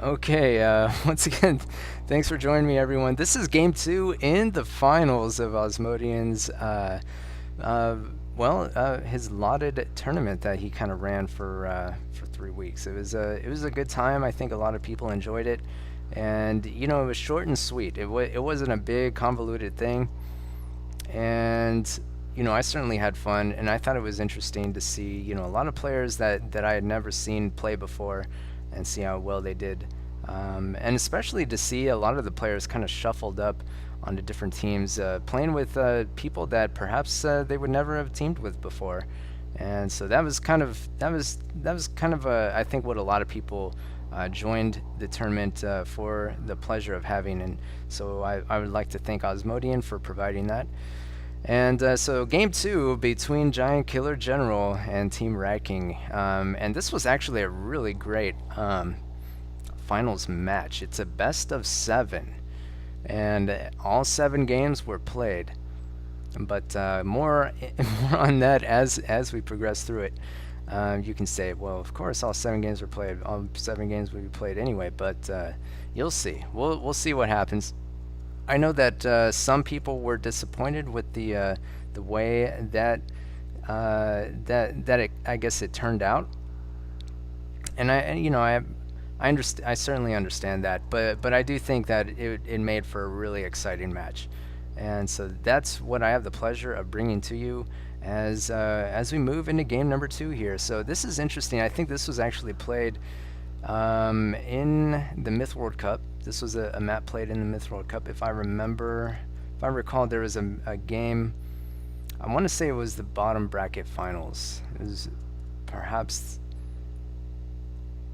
Okay, once again, thanks for joining me, everyone. This is game two in the finals of Osmodian's, uh, his lauded tournament that he kind of ran for 3 weeks. It was a good time. I think a lot of people enjoyed it, and it was short and sweet. It wasn't a big convoluted thing, and I certainly had fun, and I thought it was interesting to see a lot of players that I had never seen play before, and see how well they did. And especially to see a lot of the players kind of shuffled up onto different teams, playing with people that perhaps they would never have teamed with before. And so that was kind of I think what a lot of people joined the tournament for the pleasure of having. And so I would like to thank Osmodian for providing that. And so game two between Giant Killer General and Team Ratking. And this was actually a really great finals match. It's a best of 7, and all 7 games were played. But more more on that as we progress through it. You can say, well, of course, all 7 games were played. All 7 games will be played anyway. But you'll see. We'll see what happens. I know that some people were disappointed with the way that I guess it turned out, and I certainly understand that, but I do think that it made for a really exciting match, and so that's what I have the pleasure of bringing to you as we move into game number 2 here. So this is interesting. I think this was actually played in the Myth World Cup. This was a map played in the Myth World Cup. If I recall, there was a game. I want to say it was the bottom bracket finals. It was perhaps.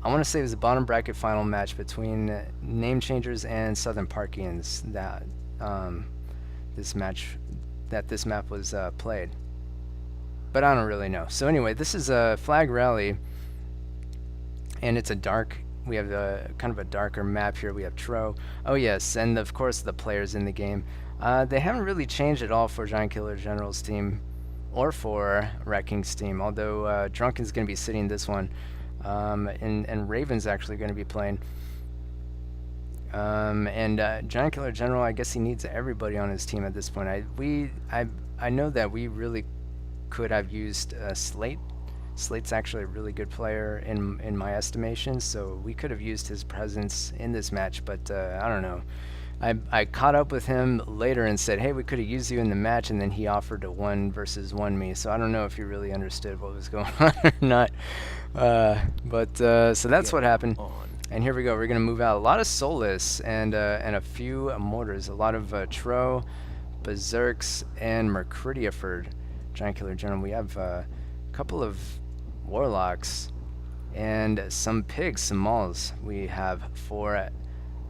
I want to say it was the bottom bracket final match between Name Changers and Southern Parkians that this map was played. But I don't really know. So anyway, this is a flag rally, and it's a dark. We have a kind of a darker map here. We have Tro. Oh yes, and of course the players in the game. They haven't really changed at all for Giant Killer General's team, or for Ratking's team. Although Drunken's going to be sitting this one, and Raven's actually going to be playing. And Giant Killer General, I guess he needs everybody on his team at this point. I know that we really could have used Slate. Slate's actually a really good player in my estimation, so we could have used his presence in this match, but I don't know. I caught up with him later and said, hey, we could have used you in the match, and then he offered to 1-versus-1 me, so I don't know if he really understood what was going on or not. So that's what happened. And here we go. We're going to move out. A lot of Solus and a few Mortars. A lot of Tro, Berserks, and Mercuriaford. Giant Killer General. We have a couple of Warlocks and some Pigs, some Mauls. We have 4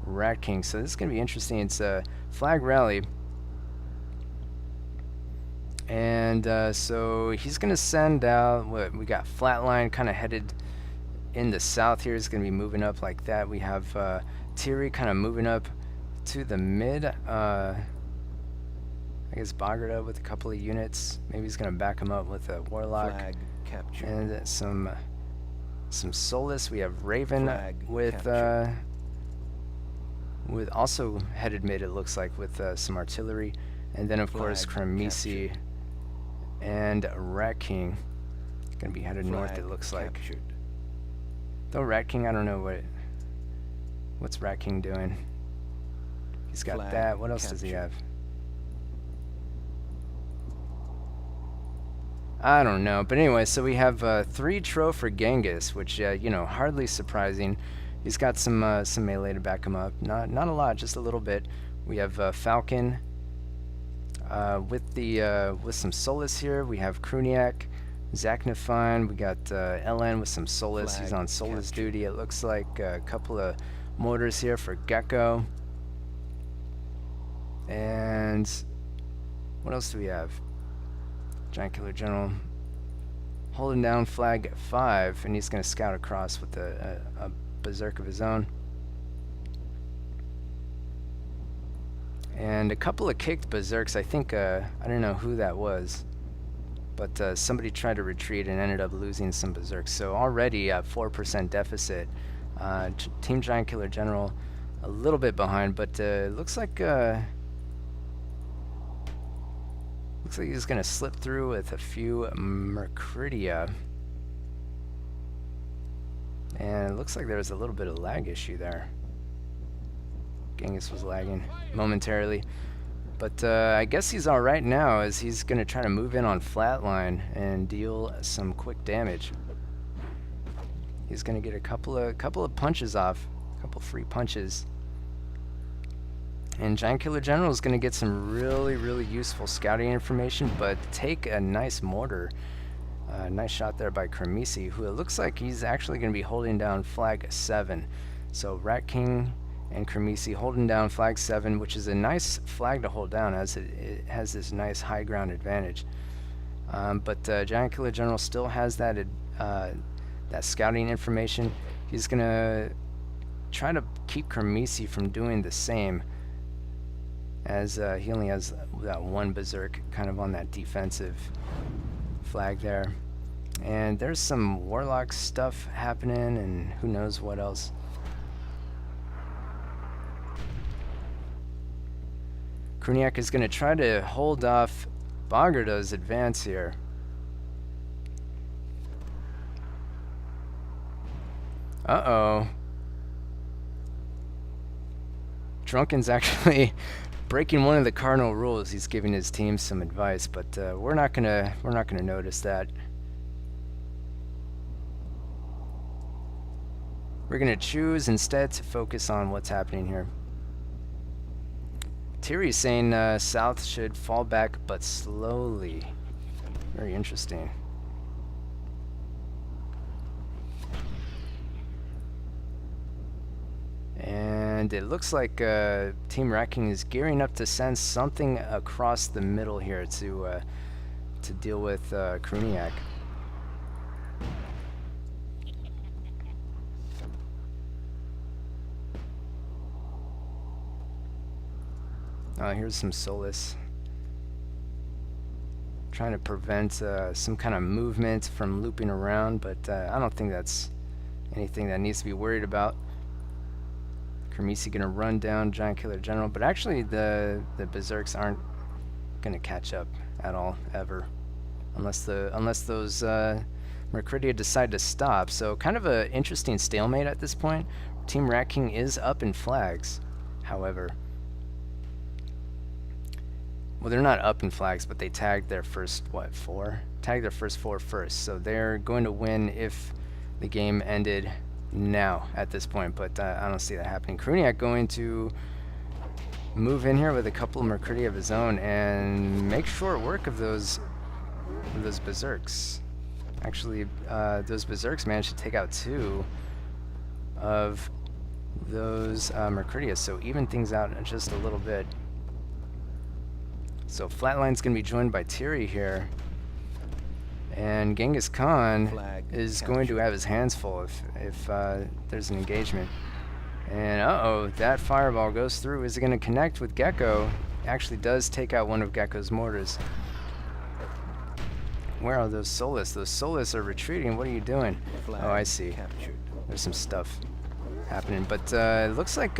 Ratking. So this is going to be interesting. It's a flag rally. And so he's going to send out, we got Flatline kind of headed in the south here. He's going to be moving up like that. We have Tiri kind of moving up to the mid. I guess Bagrada with a couple of units. Maybe he's going to back him up with a Warlock. Flag captured. And some Solus. We have Raven with also headed mid, it looks like, with some artillery. And then, of course, Kremisi and Rat King going to be headed north, it looks like. Though Rat King, I don't know what's Rat King doing. He's got that. What else does he have? I don't know. But anyway, so we have 3 Tro for Genghis, which, hardly surprising. He's got some melee to back him up. Not a lot, just a little bit. We have Falcon with some Solus here. We have Kruniak, Zachnifine. We got LN with some Solus. He's on Solus duty. It looks like a couple of Mortars here for Gecko. And what else do we have? Giant Killer General holding down flag 5, and he's going to scout across with a Berserk of his own. And a couple of kicked Berserks. I think, I don't know who that was, but somebody tried to retreat and ended up losing some Berserks. So already a 4% deficit Team Giant Killer General a little bit behind, but looks like he's gonna slip through with a few Mercuridia. And it looks like there was a little bit of lag issue there. Genghis was lagging momentarily. But I guess he's alright now, as he's going to try to move in on flatline and deal some quick damage. He's going to get a couple of punches off, a couple free punches. And Giant Killer General is going to get some really, really useful scouting information, but take a nice mortar. Nice shot there by Kremisi, who it looks like he's actually going to be holding down flag 7. So Ratking and Kremisi holding down flag 7, which is a nice flag to hold down, as it has this nice high ground advantage. But Giant Killer General still has that scouting information. He's going to try to keep Kremisi from doing the same, as he only has that one berserk kind of on that defensive flag there. And there's some warlock stuff happening, and who knows what else. Kruniak is going to try to hold off Bogarda's advance here. Uh-oh. Drunken's actually breaking one of the cardinal rules. He's giving his team some advice, but we're not gonna notice that. We're gonna choose instead to focus on what's happening here. Thierry's saying South should fall back, but slowly. Very interesting. And it looks like Team Ratking is gearing up to send something across the middle here to deal with Kruniak. Here's some Solace. Trying to prevent some kind of movement from looping around, but I don't think that's anything that needs to be worried about. Kremisi gonna run down Giant Killer General, but actually the Berserks aren't gonna catch up at all, ever, unless those Mercuridia decide to stop. So kind of a interesting stalemate at this point. Team Ratking is up in flags, however. Well, they're not up in flags, but they tagged their first, what, 4? Tagged their first 4 first, so they're going to win if the game ended now at this point, but I don't see that happening. Kruniak going to move in here with a couple of Mercuridia of his own and make short work of those Berserks. Actually, those Berserks managed to take out 2 of those Mercuridia, so even things out just a little bit. So Flatline's going to be joined by Thierry here. And Genghis Khan is going to have his hands full if there's an engagement. And uh-oh, that fireball goes through. Is it going to connect with Gecko? Actually does take out one of Gecko's mortars. Where are those Solus? Those Solus are retreating. What are you doing? Oh, I see. There's some stuff happening. But it looks like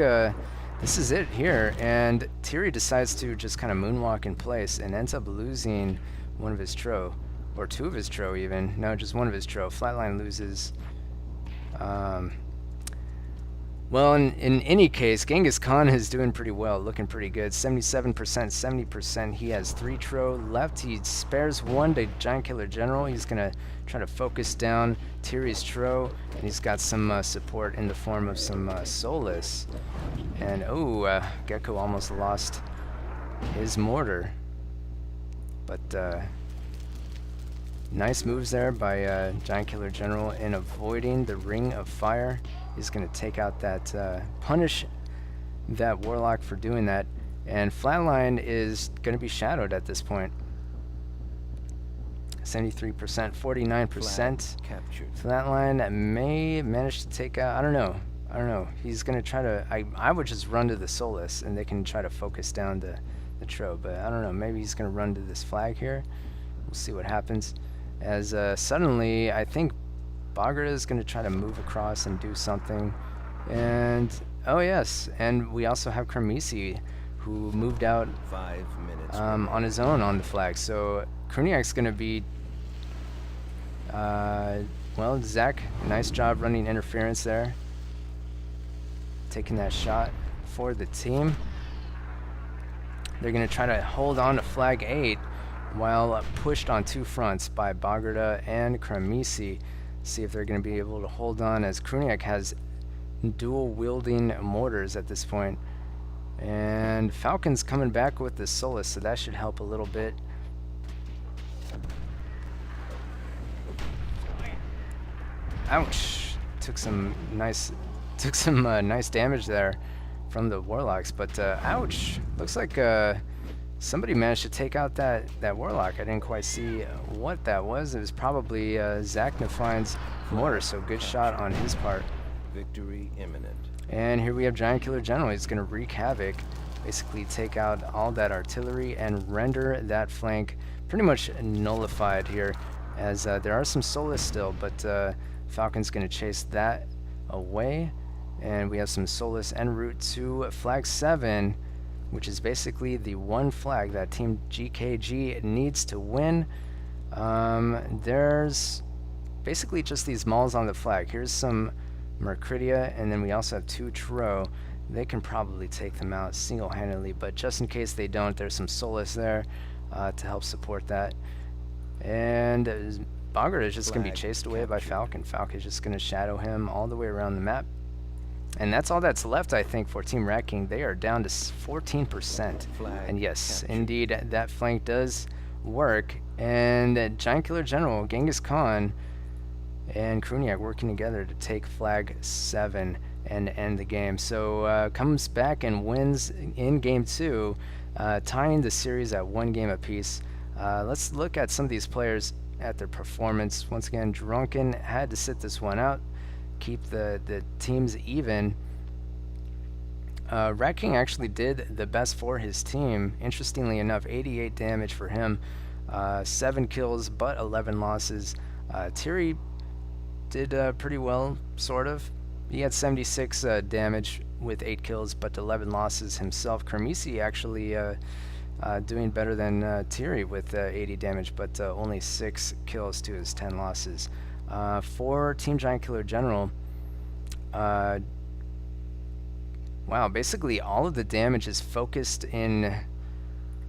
this is it here. And Thierry decides to just kind of moonwalk in place and ends up losing one of his tro. Or 2 of his tro even. No, just 1 of his tro. Flatline loses. Well, in any case, Genghis Khan is doing pretty well, looking pretty good. 77%, 70%. He has 3 tro left. He spares 1 to Giant Killer General. He's going to try to focus down Thierry's tro. And he's got some support in the form of some Solus. And, oh, Gecko almost lost his mortar. But, nice moves there by Giant Killer General in avoiding the Ring of Fire. He's going to take out that, punish that Warlock for doing that. And Flatline is going to be shadowed at this point. 73%, 49%. Flatline may manage to take out, I don't know. He's going to try to, I would just run to the Solus and they can try to focus down the tro. But I don't know, maybe he's going to run to this flag here. We'll see what happens. As suddenly, I think Bagra is going to try to move across and do something. And oh yes, and we also have Kremisi, who moved out 5 minutes on his own on the flag. So Kruniak's going to be, well, Zach, nice job running interference there. Taking that shot for the team. They're going to try to hold on to flag 8 while pushed on 2 fronts by Bagarda and Kremisi. See if they're going to be able to hold on, as Kruniak has dual wielding mortars at this point. And Falcon's coming back with the Solus, so that should help a little bit. Ouch! Took some nice damage there from the Warlocks, but ouch! Looks like somebody managed to take out that Warlock. I didn't quite see what that was. It was probably Zach Nafine's mortar, so good shot on his part. Victory imminent. And here we have Giant Killer General. He's going to wreak havoc, basically take out all that artillery and render that flank pretty much nullified here, as there are some Solus still, but Falcon's going to chase that away. And we have some Solus en route to flag 7, which is basically the one flag that Team GKG needs to win. There's basically just these malls on the flag. Here's some Mercridia, and then we also have 2 Tro. They can probably take them out single-handedly, but just in case they don't, there's some Solus there to help support that. And Bogart is just going to be chased away by Falcon. Falcon is just going to shadow him all the way around the map. And that's all that's left, I think, for Team Ratking. They are down to 14%. And yes, indeed, that flank does work. And Giant Killer General, Genghis Khan, and Kruniak working together to take flag 7 and end the game. So comes back and wins in game 2, tying the series at 1 game apiece. Let's look at some of these players at their performance. Once again, Drunken had to sit this one out, keep the teams even. Ratking actually did the best for his team. Interestingly enough, 88 damage for him, 7 kills but 11 losses. Thierry did pretty well, sort of. He had 76 damage with 8 kills but 11 losses himself. Kremisi actually doing better than Thierry with 80 damage but only 6 kills to his 10 losses. For Team Giant Killer General, wow, basically all of the damage is focused in,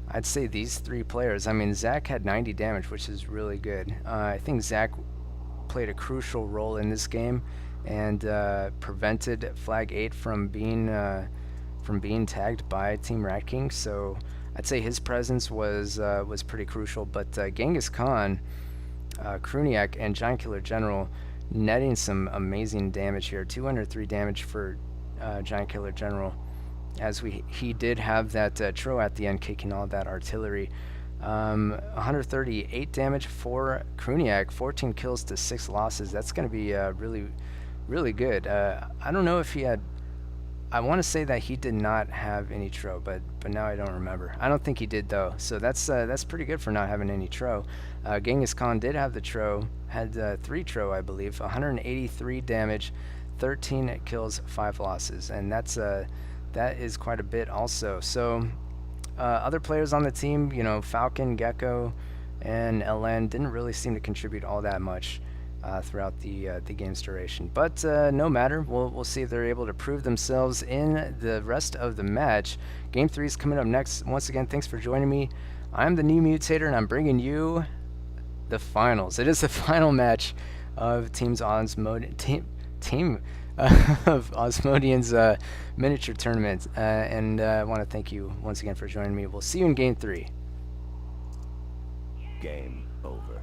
I'd say, these 3 players. I mean, Zach had 90 damage, which is really good. I think Zach played a crucial role in this game and prevented flag 8 from being tagged by Team Ratking. So I'd say his presence was pretty crucial. But Genghis Khan, Kruniak, and Giant Killer General netting some amazing damage here. 203 damage for Giant Killer General, as he did have that Tro at the end kicking all that artillery. 138 damage for Kruniak, 14 kills to 6 losses. That's going to be really, really good. I don't know if he had, I want to say that he did not have any Tro, but now I don't remember. I don't think he did though, so that's pretty good for not having any Tro. Genghis Khan did have the Tro, had 3 Tro, I believe, 183 damage, 13 kills, 5 losses, and that is quite a bit also. So other players on the team, you know, Falcon, Gecko, and LN didn't really seem to contribute all that much throughout the game's duration. But no matter, we'll see if they're able to prove themselves in the rest of the match. Game 3 is coming up next. Once again, thanks for joining me. I'm the NewMutator, and I'm bringing you the finals. It is the final match of Team of Osmodian's miniature tournament, and I want to thank you once again for joining me. We'll see you in Game 3. Game over.